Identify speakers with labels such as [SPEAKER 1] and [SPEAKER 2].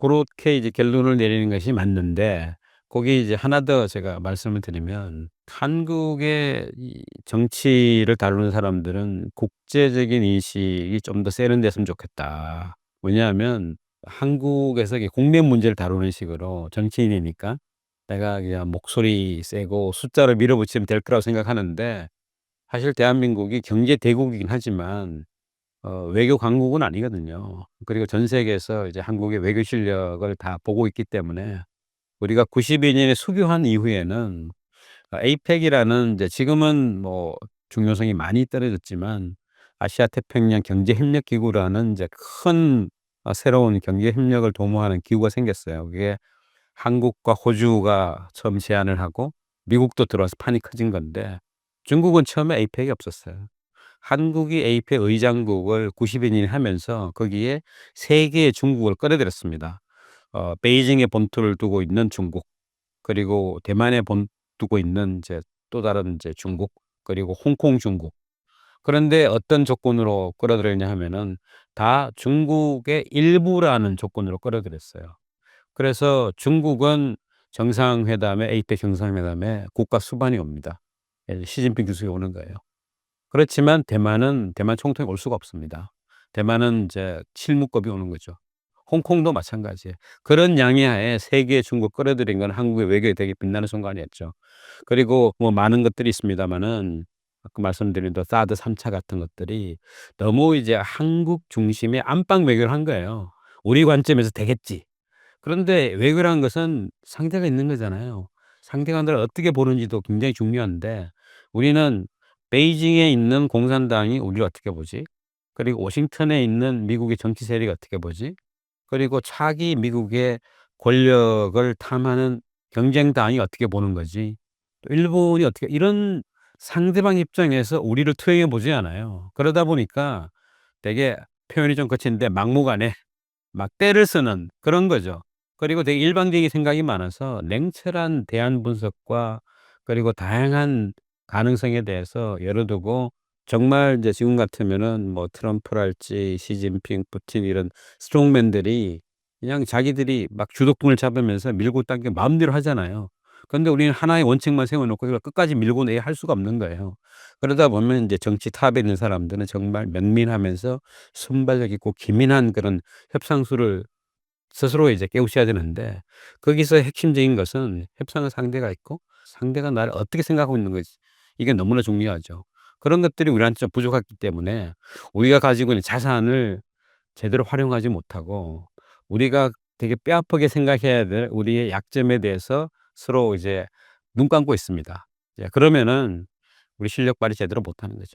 [SPEAKER 1] 고렇게 이제 결론을 내리는 것이 맞는데 거기에 이제 하나 더 제가 말씀을 드리면 한국의 이 정치를 다루는 사람들은 국제적인 인식이 좀 더 세련됐으면 좋겠다. 왜냐하면 한국에서 이게 국내 문제를 다루는 식으로 정치인이니까 내가 그냥 목소리 세고 숫자를 밀어붙이면 될 거라고 생각하는데 사실 대한민국이 경제 대국이긴 하지만 외교 강국은 아니거든요. 그리고 전 세계에서 이제 한국의 외교 실력을 다 보고 있기 때문에 우리가 92 년에 수교한 이후에는 에이펙이라는 이제 지금은 뭐 중요성이 많이 떨어졌지만 아시아 태평양 경제 협력 기구라는 이제 큰 새로운 경제 협력을 도모하는 기구가 생겼어요. 그게 한국과 호주가 처음 제안을 하고 미국도 들어와서 판이 커진 건데 중국은 처음에 에이펙이 없었어요. 한국이 에이펙 의장국을 92 년에 하면서 거기에 3 개의 중국을 끌어들였습니다. 베이징에 본토를 두고 있는 중국, 그리고 대만에 두고 있는 이제 또 다른 이제 중국, 그리고 홍콩 중국. 그런데 어떤 조건으로 끌어들였냐 하면은 다 중국의 일부라는 조건으로 끌어들였어요. 그래서 중국은 정상회담에, 에이펙 정상회담에 국가 수반이 옵니다. 예, 시진핑 주석이 오는 거예요. 그렇지만 대만은 대만 총통이 올 수가 없습니다. 대만은 이제 실무급이 오는 거죠. 홍콩도 마찬가지예요. 그런 양해하에 세계 중국 끌어들인 건 한국의 외교에 되게 빛나는 순간이었죠. 그리고 뭐 많은 것들이 있습니다마는 아까 말씀드린 또 사드 3차 같은 것들이 너무 이제 한국 중심의 안방 외교를 한 거예요. '우리 관점에서 되겠지.' 그런데 외교라는 것은 상대가 있는 거잖아요. 상대가 나를 어떻게 보는지도 굉장히 중요한데 우리는 베이징에 있는 공산당이 우리를 어떻게 보지? 그리고 워싱턴에 있는 미국의 정치 세력이 어떻게 보지? 그리고 차기 미국의 권력을 탐하는 경쟁당이 어떻게 보는 거지? 또 일본이 어떻게 이런 상대방 입장에서 우리를 투영해 보지 않아요. 그러다 보니까 되게 표현이 좀 거친데 막무가내 막 떼를 쓰는 그런 거죠. 그리고 되게 일방적인 생각이 많아서 냉철한 대안 분석과 그리고 다양한 가능성에 대해서 열어두고 정말 이제 지금 같으면은 뭐 트럼프랄지 시진핑, 푸틴 이런 스트롱맨들이 그냥 자기들이 막 주도권을 잡으면서 밀고 당겨 마음대로 하잖아요. 그런데 우리는 하나의 원칙만 세워 놓고 이걸 끝까지 밀고 내야 할 수가 없는 거예요. 그러다 보면 이제 정치 탑에 있는 사람들은 정말 면민하면서 순발력 있고 기민한 그런 협상수를 스스로 이제 깨우쳐야 되는데 거기서 핵심적인 것은 협상의 상대가 있고 상대가 나를 어떻게 생각하고 있는 거지. 이게 너무나 중요하죠. 그런 것들이 우리한테 좀 부족했기 때문에 우리가 가지고 있는 자산을 제대로 활용하지 못하고 우리가 되게 뼈아프게 생각해야 될 우리의 약점에 대해서 서로 이제 눈 감고 있습니다. 이제 그러면은 우리 실력 발휘 제대로 못하는 거죠.